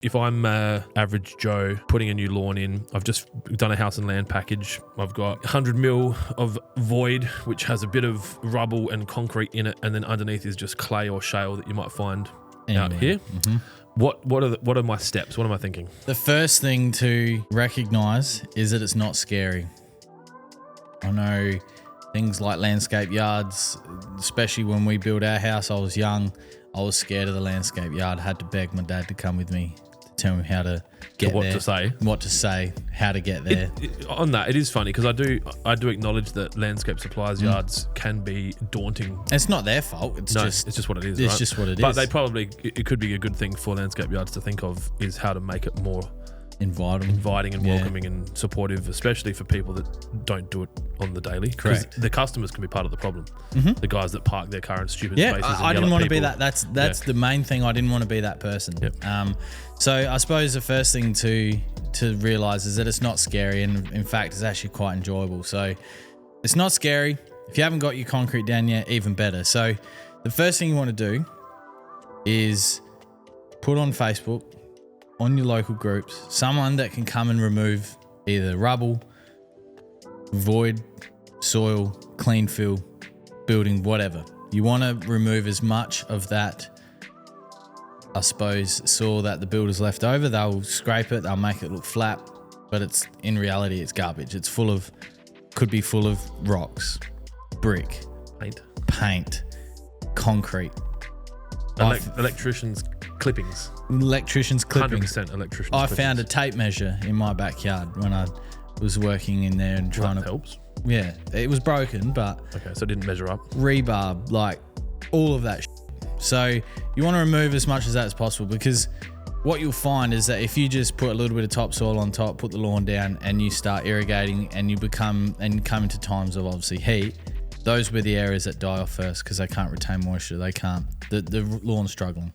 If I'm average Joe putting a new lawn in, I've just done a house and land package. I've got 100 mil of void, which has a bit of rubble and concrete in it, and then underneath is just clay or shale that you might find out here. Mm-hmm. What are my steps? What am I thinking? The first thing to recognise is that it's not scary. I know things like landscape yards, especially when we built our house, I was young. I was scared of the landscape yard. I had to beg my dad to come with me to tell me how to get there. What to say, how to get there. On that, it is funny because I do acknowledge that landscape suppliers yards can be daunting. It's not their fault. It's just what it is. It's just what it is. But it could be a good thing for landscape yards to think of is how to make it more inviting and welcoming and supportive, especially for people that don't do it on the daily. Correct. The customers can be part of the problem. Mm-hmm. The guys that park their car in stupid spaces. I didn't want to be that. That's the main thing. I didn't want to be that person. Yep. So I suppose the first thing to realise is that it's not scary, and in fact, it's actually quite enjoyable. So it's not scary. If you haven't got your concrete down yet, even better. So the first thing you want to do is put on Facebook, on your local groups, someone that can come and remove either rubble, void, soil, clean fill, building, whatever. You want to remove as much of that, I suppose, soil that the builder's left over. They'll scrape it, they'll make it look flat, but in reality, it's garbage. Could be full of rocks, brick, paint, concrete. Electricians' clippings. 100% electricians. I found a tape measure in my backyard when I was working in there and trying that helps. Yeah, it was broken, but okay, so it didn't measure up. Rebarb, like all of that. So you want to remove as much as that as possible, because what you'll find is that if you just put a little bit of topsoil on top, put the lawn down, and you start irrigating, and you come into times of obviously heat, those were the areas that die off first because they can't retain moisture. They can't. The lawn's struggling.